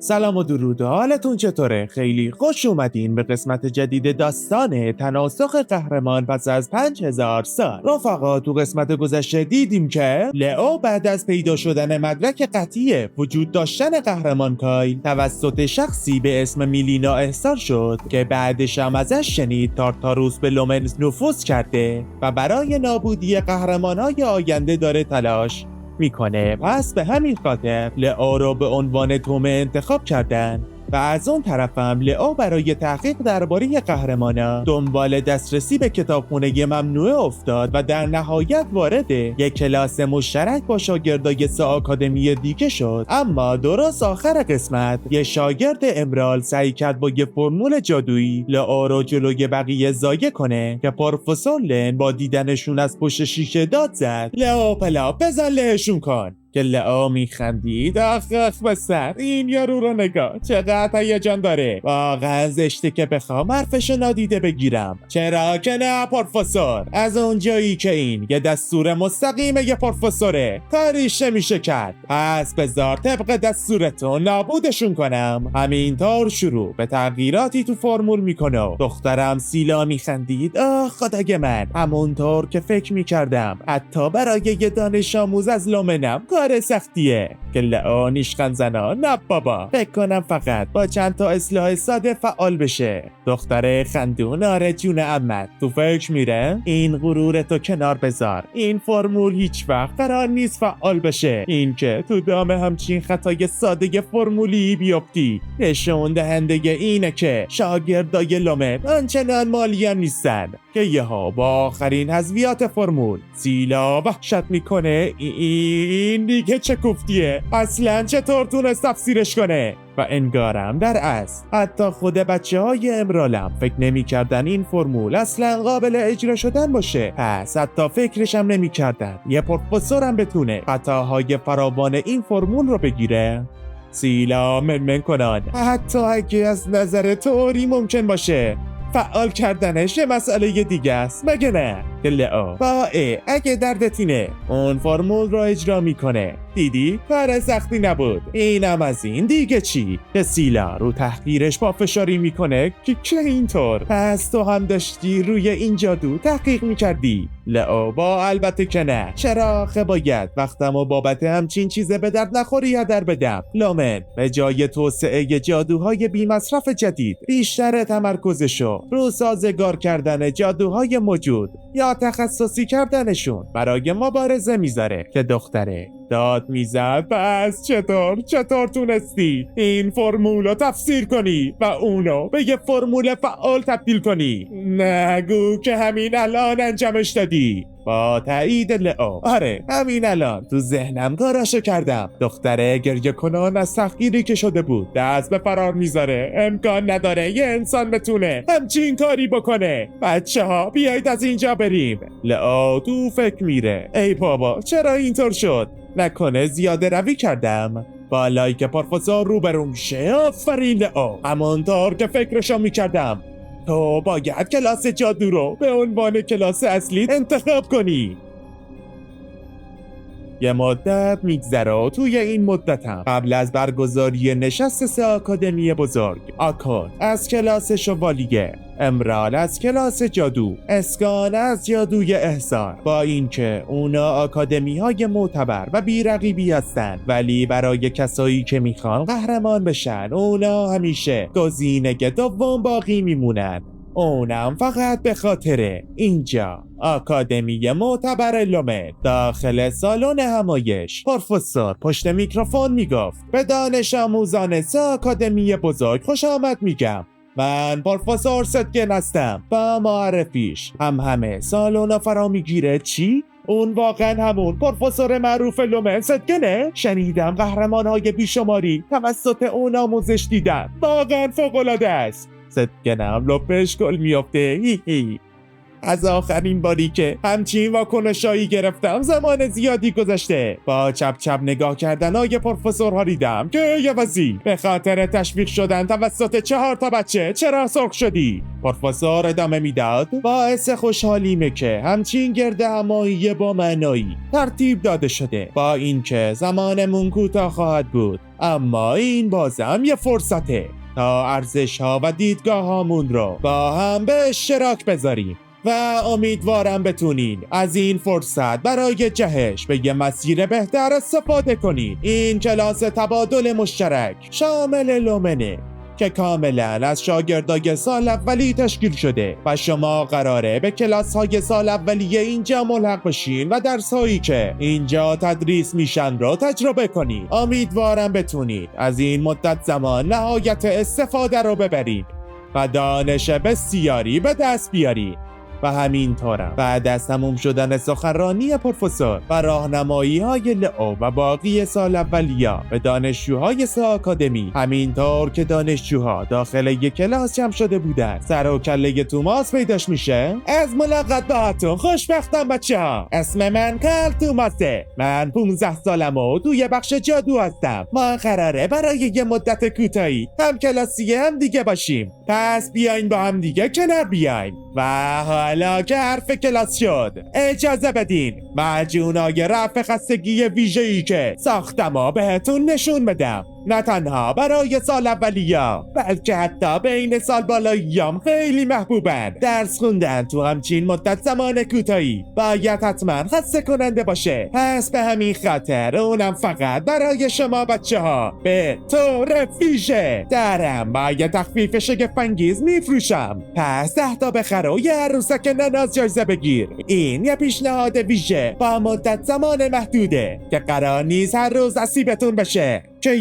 سلام و درود، حالتون چطوره؟ خیلی خوش اومدین به قسمت جدید داستان تناسخ قهرمان پس از 5000 سال. رفقا، تو قسمت گذشته دیدیم که لئو بعد از پیدا شدن مدرک قطعی وجود داشتن قهرمان کایل توسط شخصی به اسم میلینا احضار شد که بعدش هم ازش شنید تارتاروس به لومن نفوذ کرده و برای نابودی قهرمان‌های آینده داره تلاش میکنه. پس به همین خاطر لئو رو به عنوان تومه انتخاب کردن و از اون طرفم لئو برای تحقیق درباره قهرمانا دنبال دسترسی به کتابخونه ممنوعه افتاد و در نهایت وارد یک کلاس مشترک با شاگردای 3 آکادمی دیگه شد. اما درست آخر قسمت یه شاگرد امرال سعی کرد با یه فرمول جادویی لئو رو جلوی بقیه ضایع کنه که پروفسور لن با دیدنشون از پشت شیشه داد زد: لئو پلا بزن لهشون کن. که لئو میخندید: آخ به سر، این یارو رو نگاه چقدر هیجان داره، واقعا زشته که بخوام حرفشو نادیده بگیرم. چرا که نه پروفسور، از اونجایی که این یه دستور مستقیمه یه پروفسوره کاریش نمیشه کرد، پس بذار طبق دستورتون نابودشون کنم. همینطور شروع به تغییراتی تو فرمول میکنه. دخترم سیلا میخندید: آخ خدای من، همونطور که فکر میکردم، حتی برای یه دانش آموز از لومنم کار سختیه. که لئو نیشخند زنان: نه بابا، فکر کنم فقط با چند تا اصلاح ساده فعال بشه. دختر خندون: آره جون عمت، تو فکر میره؟ این غرورتو کنار بذار، این فرمول هیچ وقت قرار نیست فعال بشه. این که تو دام همچین خطای ساده فرمولی بیفتی نشون دهنده اینه که شاگردای لومن آنچنان مالیم نیستن. که یهو با آخرین حذویات فرمول سیلا وحشت میکنه: این دیگه چه کوفتیه؟ اصلا چطور تونست تفسیرش کنه؟ و انگارم در اصل حتی خود بچه‌های امرالم فکر نمی‌کردن این فرمول اصلا قابل اجرا شدن باشه. پس حتی فکرش هم نمی‌کردن یه پروفسورم بتونه خطاهای فراوان این فرمول رو بگیره. سیلا منمن کنان: حتی اگه از نظر تئوری ممکن باشه، فعال کردنش یه مسئله دیگه است، مگه نه؟ که لئو: اگه دردت اینه، اون فرمول رو اجرا میکنه، دیدی؟ کار سختی نبود. اینم از این دیگه چی؟ که سیلا رو تحقیرش با فشاری میکنه که اینطور پس تو هم داشتی روی این جادو تحقیق میکردی؟ لئو: با البته که نه، چرا آخه باید وقتمو بابت همچین چیزه به درد نخوری هدر بدم. لومن به جای توسعه جادوهای بی مصرف جدید بیشتر تمرکزشو رو سازگار کردن جادوهای موجود یا تخصصی کردنشون برای مبارزه میذاره. که دختره داد میزد: پس چطور تونستی این فرمول رو تفسیر کنی و اونو به یه فرمول فعال تبدیل کنی؟ نگو که همین الان انجامش دادی. با تایید لئو: آره همین الان تو ذهنم کاراشو کردم. دختره گریه کنان از تحقیری که شده بود دست به فرار میذاره. امکان نداره یه انسان بتونه همچین کاری بکنه. بچه‌ها بیایید از اینجا بریم. لئو تو فکر میره: ای بابا چرا اینطور شد؟ نکنه زیاده روی کردم؟ بالایی که پروفسور روبرون شه. آفرین لئو، همونطور که فکرشو میکردم. تو باید کلاس جادو رو به عنوان کلاس اصلی انتخاب کنی. یه مدت میگذره. توی این مدتم قبل از برگزاری نشست 3 آکادمی بزرگ، آکاد از کلاس شوالیه، امرال از کلاس جادو، اسکان از جادوی احضار، با اینکه اونا آکادمی های معتبر و بی‌رقیبی هستن، ولی برای کسایی که میخوان قهرمان بشن اونا همیشه گزینه دوم باقی میمونن. اونم فقط به خاطر اینجا آکادمی معتبر لومن. داخل سالن همایش پروفسور پشت میکروفون میگفت: به دانش آموزان 3 آکادمی بزرگ خوش آمد میگم. من پروفسور ستگن هستم. با معرفیش همه سالن فرا میگیره. چی؟ اون واقعا همون پروفسور معروف لومن ستگنه؟ شنیدم قهرمان‌های بیشماری توسط اون آموزش دیدم. واقعا فوق‌العاده است. ستگنم لپش گل میافته. از آخرین باری که همچین واکنشایی گرفتم زمان زیادی گذشته. با چپ نگاه کردنای پروفسورها دیدم که یه وزی به خاطر تشویق شدن توسط 4 تا بچه چرا سرخ شدی؟ پروفسور ادامه میداد: باعث خوشحالیمه که همچین گرد همایی با معنایی ترتیب داده شده، با اینکه زمانمون کوتاه خواهد بود اما این بازم یه فرصته تا ارزش ها و دیدگاه هامون رو با هم به اشتراک بذاریم و امیدوارم بتونین از این فرصت برای جهش به یه مسیر بهتر استفاده کنین. این کلاس تبادل مشترک شامل لومنه که کاملا از شاگردای سال اولی تشکیل شده و شما قراره به کلاس های سال اولیه اینجا ملحق بشین و درس هایی که اینجا تدریس میشن رو تجربه کنید. امیدوارم بتونید از این مدت زمان نهایت استفاده رو ببرید و دانش بسیاری به دست بیارید. و همینطورم بعد از تموم شدن سخنرانی پروفسور و راهنمایی های لئو و باقی سال اولیا به دانشجوهای آکادمی، همینطور که دانشجوها داخل یک کلاس جمع شده بودن، سر و کله توماس پیداش میشه. از ملاقات باهاتون خوشبختم بچه‌ها. اسم من کارل توماسه. من 15 سالم و توی بخش جادو هستم. ما قراره برای یه مدت کوتاهی هم کلاسی هم دیگه باشیم. پس بیاین با هم دیگه کنار بیاین. و حالا که حرف کلاس شد، اجازه بدین معجونای رفع خستگی ویژه‌ای که ساختم و بهتون نشون بدم. نه تنها برای سال اولیا بلکه حتی بین سال بالاییام خیلی محبوبن. درس خوندن تو همچین مدت زمان کوتاهی باید حتما خسته کننده باشه. پس به همین خاطر اونم فقط برای شما بچه ها به طور ویژه دارم با یه تخفیف شگفت‌انگیز میفروشم. پس 10 تا بخر و یه عروسک نناز جایزه بگیر. این یه پیشنهاد ویژه با مدت زمان محدوده که قرار نیست هر روز نصیبتون بشه. که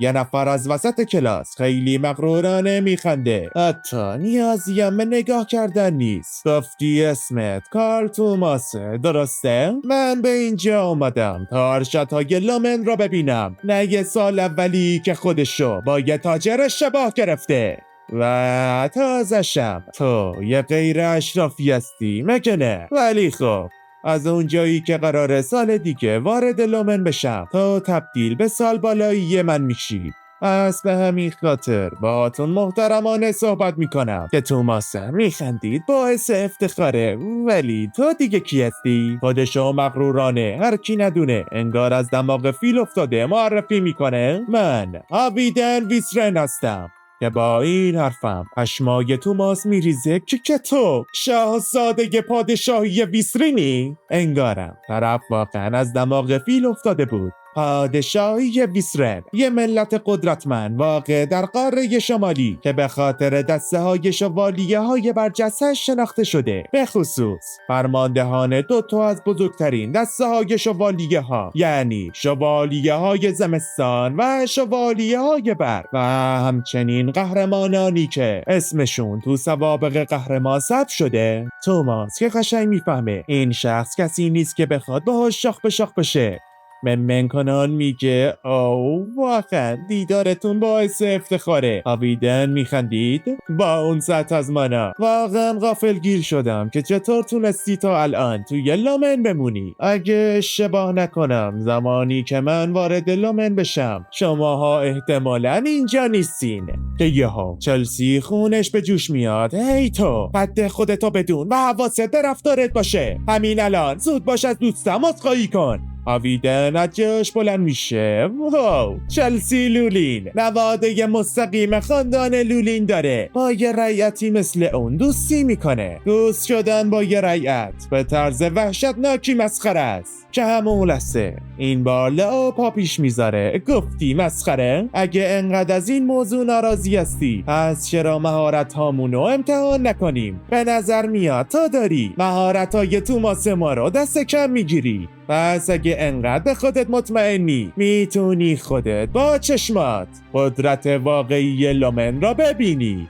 یه نفر از وسط کلاس خیلی مغرورانه میخنده. حتی نیازی هم به نگاه کردن نیست. گفتی اسمت کارل توماسه، درسته؟ من به اینجا اومدم تا ارشدهای لومن رو ببینم، نه یه سال اولی که خودشو با یه تاجر اشتباه گرفته. و تازشم تو یه غیر اشرافی هستی مگه نه؟ ولی خب از اون جایی که قراره سال دیگه وارد لومن بشم تو تبدیل به سال بالایی من میشی. پس به همین خاطر باهاتون محترمانه صحبت میکنم که توماسه. میخندید، باعث افتخاره. ولی تو دیگه کی هستی؟ خودشو مغرورانه هر کی ندونه انگار از دماغ فیل افتاده معرفی میکنه. من آویدن ویسرن هستم که با این حرفم پشمای توماس میریزه که تو شاهزاده پادشاهی ویسرینی؟ انگارم طرف واقعا از دماغ فیل افتاده بود. پادشاهی ویسرن، یه ملت قدرتمند واقع در قاره شمالی که به خاطر دسته های شوالیه های برجسته شناخته شده. به خصوص فرماندهان 2 تا از بزرگترین دسته های شوالیه ها، یعنی شوالیه های زمستان و شوالیه های برف، و همچنین قهرمانانی که اسمشون تو سوابق قهرمان ثبت شده. توماس که قشنگ میفهمه این شخص کسی نیست که بخواد باهاش شاخ به شاخ بشه. من کنان میگه او واقعا دیدارتون باعث افتخاره. آویدن میخندید. با اون سطح از مانا واقعا غافلگیر شدم که چطور تونستی تا الان توی لومن بمونی. اگه اشتباه نکنم زمانی که من وارد لومن بشم شماها احتمالاً اینجا نیستین. که یهو چلسی خونش به جوش میاد. هی تو قد خودتو بدون و حواست به رفتارت باشه. همین الان زود باش از دوستم عذرخواهی کن. آویدن از جاش بلند میشه. واو، چلسی لولین نواده مستقیم خاندان لولین داره. با یه رعیتی مثل اون دوستی میکنه. دوست شدن با یه رعیت به طرز وحشتناکی مسخره است که همون لحظه این بار لئو پا پیش میذاره. گفتی مسخره؟ اگه انقدر از این موضوع ناراضی هستی پس چرا مهارت هامونو امتحان نکنیم؟ به نظر میاد تا داری مهارت های توماس ما رو دست کم میگیری. پس اگه انقدر به خودت مطمئنی میتونی خودت با چشمات قدرت واقعی لومن را ببینی.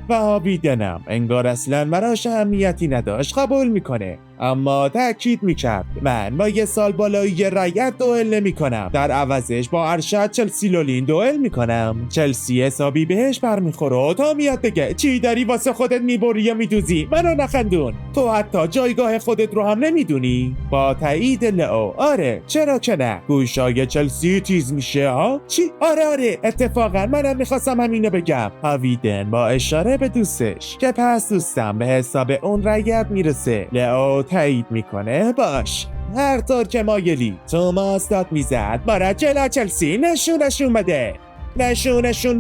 و آویدنم انگار اصلا براش اهمیتی نداشت قبول میکنه، اما تأکید میکرد من با یه سال بالایی رعیت دوئل نمیکنم، در عوضش با ارشد چلسی لولین دوئل میکنم. چلسی حسابی بهش برمیخوره و تا میاد بگه چی داری واسه خودت میبری یا میدوزی؟ منو نخندون، تو حتی جایگاه خودت رو هم نمیدونی. با تایید لئو آره چرا که نه، گوشای چلسی تیز میشه ها؟ چی؟ آره اتفاقا منم میخواستم همینو بگم. آویدن با اشاره به دوستش که پس دوستم به حساب اون رعیت میرسه. لئو تایید میکنه باش هر طور که مایلی. توماس داد میزد. بارا جلو چلسی نشون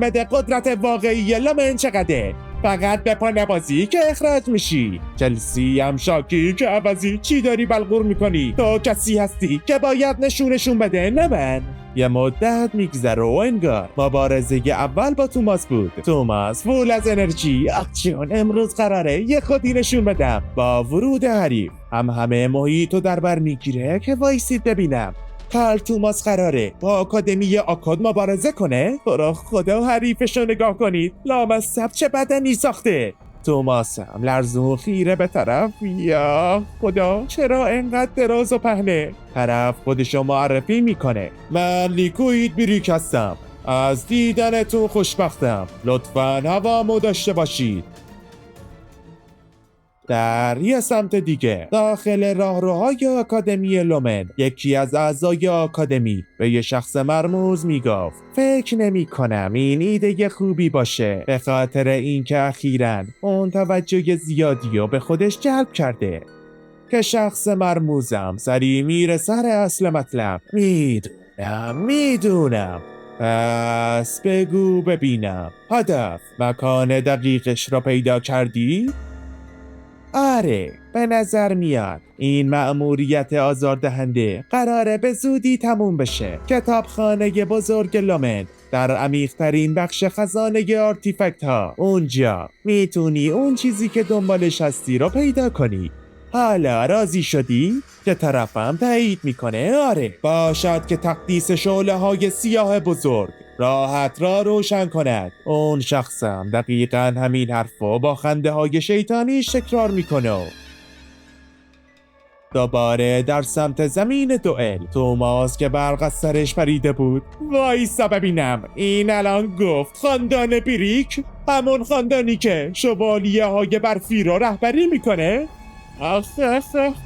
بده قدرت واقعی لومن چقدره. فقط به پا نبازی که اخراج میشی. چلسی هم شاکی که عوضی چی داری بلغور میکنی؟ تو کسی هستی که باید نشون بده، نه من. یه مدت میگذره و انگار مبارزه اول با توماس بود. توماس فول از انرژی. اکشن، امروز قراره یه خودی نشون بدم. با ورود حریف همه محیطو در بر میگیره که وایسید ببینم کارل توماس قراره با آکادمی آکاد مبارزه کنه. برا خدا حریفشو نگاه کنید، لامصب چه بدنی ساخته. توماس هم لرزون خیره به طرف. یا خدا چرا انقدر دراز و پهنه؟ طرف خودشو معرفی میکنه. من لیکوید بریک هستم. از دیدنتون خوشبختم. لطفاً هوامو داشته باشید. در یه سمت دیگه داخل راهروهای آکادمی لومن یکی از اعضای آکادمی به یه شخص مرموز میگفت فکر نمی کنم این ایده خوبی باشه، به خاطر اینکه اخیراً اون توجه زیادی رو به خودش جلب کرده. که شخص مرموزم سری میره سر اصل مطلب. میدونم. پس بگو ببینم، هدف مکان دقیقش را پیدا کردی؟ آره، به نظر میاد این مأموریت آزاردهنده قراره به زودی تموم بشه. کتابخانه بزرگ لومن در عمیق‌ترین بخش خزانه آرتیفکت ها. اونجا میتونی اون چیزی که دنبالش هستی رو پیدا کنی. حالا راضی شدی؟ که طرفم تایید میکنه. آره، باشد که تقدیس شعله های سیاه بزرگ راحت را روشن کند. اون شخصم دقیقاً همین حرفو با خنده های شیطانیش تکرار میکنه. دوباره در سمت زمین دوئل توماس که برق از سرش پریده بود. وایسا ببینم، این الان گفت خاندان بریک، همون خاندانی که شوالیه های برفی را رهبری میکنه؟ آخ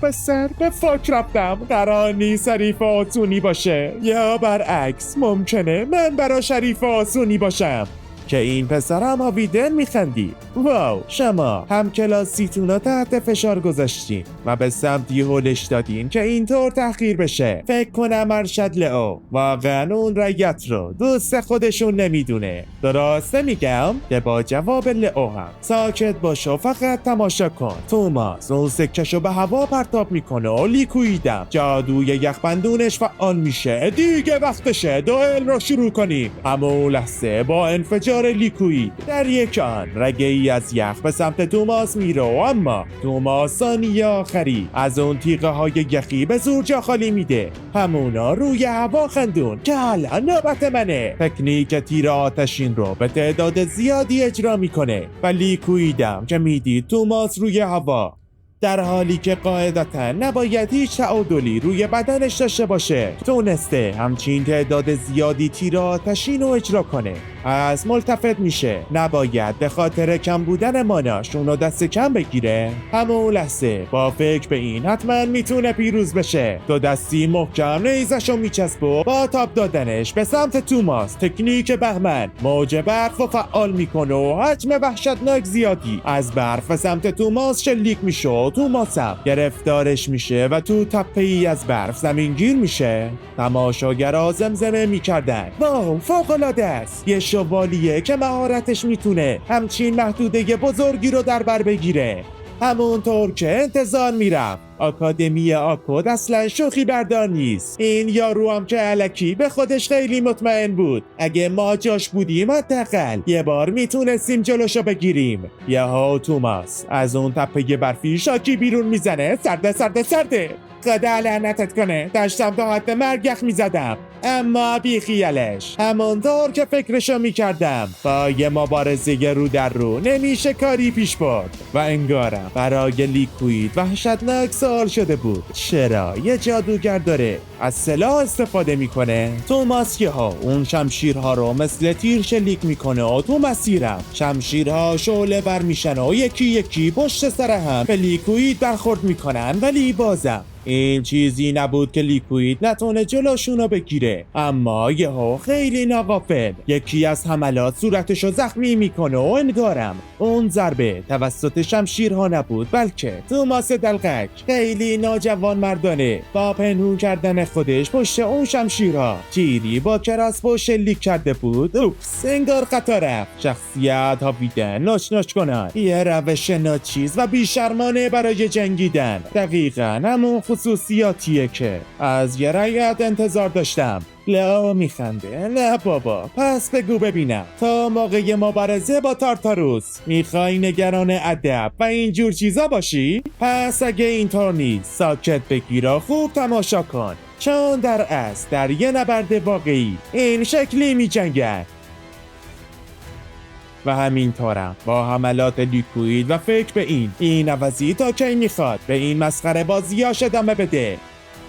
بسر به فاک رفتم. قرار نیست شریف آسونی باشه، یا برعکس ممکنه من برا شریف آسونی باشم. که این پسرم هاویدن میخندی. واو، شما هم کلاسیتون رو تحت فشار گذاشتین و به سمتی هولش دادین که اینطور تحقیر بشه. فکر کنم ارشد لئو واقعا اون رایت رو دوست خودشون نمیدونه. درسته میگم؟ که با جواب لئو هم ساکت باش و فقط تماشا کن. توماس اون سکشو به هوا پرتاب میکنه و لیکویدم جادوی یخبندونش فعال میشه. دیگه وقتشه دوئل رو شروع کنیم. همون لحظه با انفجار لیکوید در یک آن رگه‌ای از یخ به سمت توماس میره، اما توماس ثانیه آخری از اون تیغه های یخی به زور جا خالی میده. همونا روی هوا خندون که حالا نوبت منه. تکنیک تیر آتشین رو به تعداد زیادی اجرا میکنه و لیکویدم که میدید توماس روی هوا در حالی که قاعدتا نباید هیچ تعادلی روی بدنش داشته باشه تونسته همچین تعداد زیادی تیر آتشین رو اجرا کنه. از ملتفت میشه، نباید به خاطر کم بودن ماناش اونو دست کم بگیره. همون لحظه با فکر به این حتما میتونه پیروز بشه، دو دستی محکم نیزشو میچسبه و با تاب دادنش به سمت توماس تکنیک بهمن موج برف و فعال میکنه و حجم وحشتناک زیادی از برف به سمت توماس شلیک میشه و توماسم گرفتارش میشه و تو تپه‌ای از برف زمینگیر میشه. تماشاگرها زمزمه میکردن واو فوق‌العاده است، یه شوالیه که مهارتش میتونه همچین محدوده بزرگی رو در بر بگیره. همونطور که انتظار میرفت آکادمی آکاد اصلا شوخی بردار نیست. این یارو هم که الکی به خودش خیلی مطمئن بود. اگه ما جاش بودیم حداقل یه بار میتونستیم جلوشو بگیریم. یهو توماس از اون تپه برفی شاکی بیرون میزنه. سرده خدا لعنتت کنه، داشتم تا حد مرگ یخ میزدم، اما بی خیالش همونطور که فکرشو میکردم با یه مبارزه رو در رو نمیشه کاری پیش برد و انگارم برای لیکوید وحشتناک سوال شده بود چرا یه جادوگر داره از سلاح استفاده میکنه. توماس یهو اون شمشیرها رو مثل تیر شلیک میکنه و تو مسیرم شمشیرها شعله بر میشن و یکی یکی پشت سر هم به لیکوید برخورد میکنن، ولی بازم این چیزی نبود که لیکوید نتونه جلوشونو بگیره، اما یهو خیلی ناغافل یکی از حملات صورتشو زخمی میکنه و انگارم اون ضربه توسط شمشیرها نبود بلکه توماس دلقک خیلی ناجوان مردانه با پنهون کردن خودش پشت اون شمشیرها تیری با کراسبو شلیک کرده بود. اوپس، انگار خطا رفت. شخصیت هاویدن ناچ کنن یه روش ناچیز و بیشرمانه برای جنگیدن، دقیقا همون خصوصیاتیه که از یه رعیت انتظار داشتم. لئو میخنده. نه بابا، پس بگو ببینم تا موقع مبارزه با تارتاروس میخوای نگران ادب و اینجور چیزا باشی؟ پس اگه اینطور نیست ساکت بگیر و خوب تماشا کن، چون در اصل در یه نبرد واقعی این شکلی میجنگن. و همینطورم با حملات لیکوید و فکر به این عوضی تا کی میخواد به این مسخره بازیاش ادامه بده.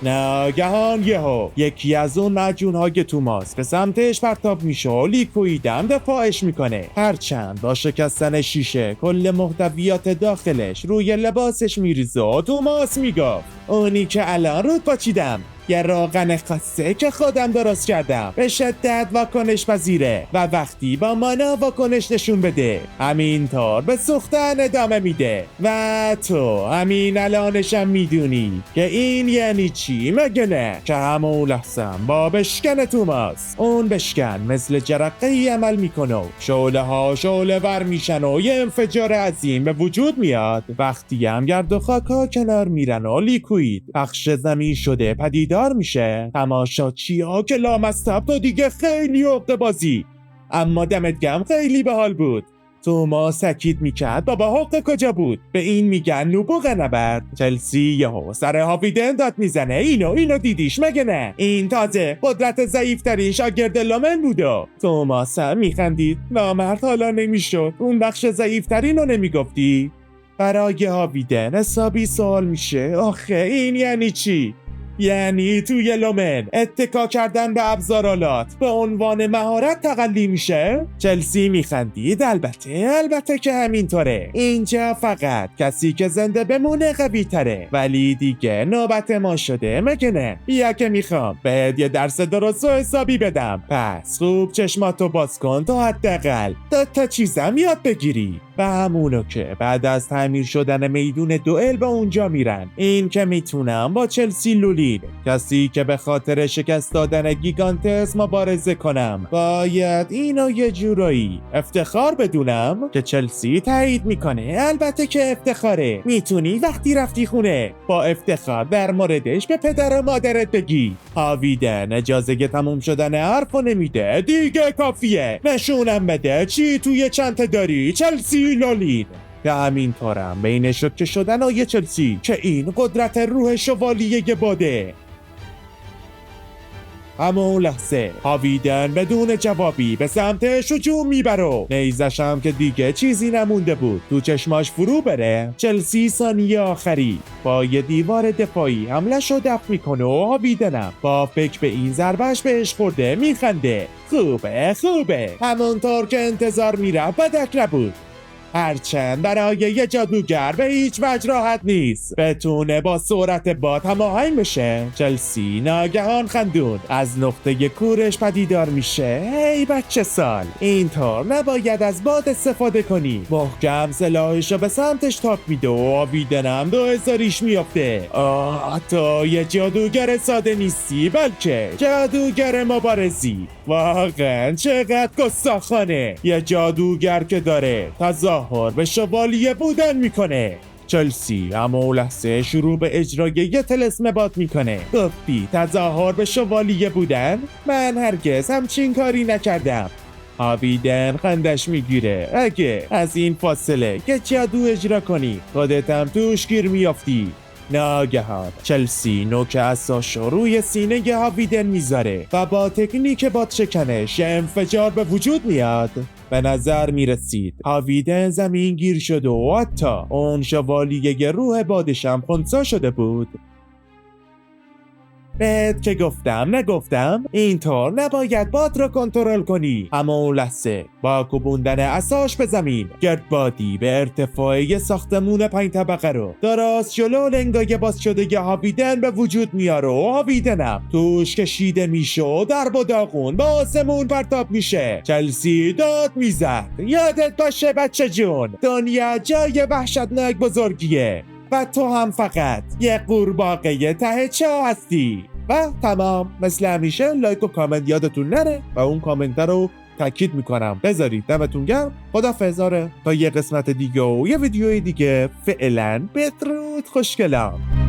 ناگهان یهو یکی از اون معجون‌های توماس به سمتش پرتاب میشه و لیکویدم دفاعش میکنه، هرچند با شکستن شیشه کل محتویات داخلش روی لباسش میریزه و توماس میگفت اونی که الان رود پاچیدم یه روغن خاصه که خودم درست کردم، به شدت واکنش پذیره و وقتی با مانا واکنش نشون بده همینطور به سوختن ادامه میده. و تو همین الانشم میدونی که این یعنی چی مگه نه؟ که همون لحظم با بشکن توماس اون بشکن مثل جرقه‌ای عمل میکنه و شعله ها شعله ور میشن و یه انفجار عظیم به وجود میاد. وقتی هم گرد و خاک ها کنار میرن و لیکوید پخش زمین شده پدیدار میشه، تماشاچی ها که لامصب تا دیگه خیلی عقده بازی، اما دمت گرم خیلی باحال بود. توماس تاکید میکرد بابا حق کجا بود؟ به این میگن نبوغ نبرد. چلسی یهو سر هاویدن داد میزنه اینو دیدیش مگه نه؟ این تازه قدرت ضعیفترین شاگرد لومن بوده. توماس هم میخندید. نامرد حالا نمیشد اون بخش ضعیفترین رو نمیگفتی؟ برای هاویدن حسابی سوال میشه آخه این یعنی چی؟ یعنی توی لومن اتکا کردن به ابزارالات به عنوان مهارت تقلی میشه؟ چلسی میخندید. البته که همینطوره. اینجا فقط کسی که زنده بمونه قوی تره، ولی دیگه نوبت ما شده مگه نه؟ بیا که میخوام بهت یه درس درست و حسابی بدم، پس خوب چشماتو باز کن تا حداقل 2 چیزم یاد بگیری. و همونو که بعد از تعمیر شدن میدون دوئل به اونجا میرن. این که میتونم با چلسی لولید، کسی که به خاطر شکست دادن گیگانتس مبارزه کنم، باید اینو یه جورایی افتخار بدونم که چلسی تایید میکنه. البته که افتخاره، میتونی وقتی رفتی خونه با افتخار در موردش به پدر و مادرت بگی. هاویدن اجازه تموم شدن حرفو نمیده، دیگه کافیه، نشونم بده چی توی چنته داری چلسی لولید. که همینطورم بین شوکه شدن و یه چلسی که این قدرت روح شوالیه باده. همون لحظه هاویدن بدون جوابی به سمتش هجوم میبره، نیزشم که دیگه چیزی نمونده بود تو چشماش فرو بره. چلسی ثانیه آخری با یه دیوار دفاعی حمله‌شو دفع میکنه و هاویدنم با فکر به این ضربش بهش خورده میخنده. خوبه همونطور که انتظار میرفت بدک نبود، هرچند برای یه جادوگر به هیچ وجه راحت نیست بتونه با سرعت باد هماهنگ بشه. چلسی ناگهان خندون از نقطه کورش پدیدار میشه. هی بچه سال، اینطور نباید از باد استفاده کنی. محکم سلاحشو به سمتش تاپ میده و هاویدنم 2000 میافته. تو یه جادوگر ساده نیستی بلکه جادوگر مبارزی. واقعا چقدر گستاخانه یه جادوگر که داره تظاهر به شوالیه بودن میکنه. چلسی اما لحظه شروع به اجرای یه طلسم باد میکنه. گفتی تظاهر به شوالیه بودن؟ من هرگز همچین کاری نکردم. هاویدن خندش میگیره. اگه از این فاصله که جادو اجرا کنی خودت هم توش گیر میافتی. ناگهان چلسی نوک عصاشو روی سینه هاویدن میذاره و با تکنیک باد شکنش انفجار به وجود میاد. به نظر میرسید هاویدن زمین گیر شده و حتی اون شوالیه روح بادشم خنثی شده بود. بهت که گفتم نگفتم اینطور نباید باد رو کنترل کنی. اما اون لحظه با کوبوندن عصاش به زمین گردبادی به ارتفاع یه ساختمون 5 طبقه رو درست جلو لنگای باز شده هاویدن به وجود میاره و هاویدنم توش کشیده میشه و درب و داغون به آسمون پرتاب میشه. چلسی داد میزد یادت باشه بچه جون، دنیا جای وحشتناک بزرگیه و تو هم فقط یه قورباغه ته چاه هستی. و تمام. مثل همیشه لایک و کامنت یادتون نره و اون کامنت رو تاکید میکنم بذارید. دمتون گرم. خدافظ. تا یه قسمت دیگه و یه ویدیوی دیگه، فعلا بدرود خوشگلام.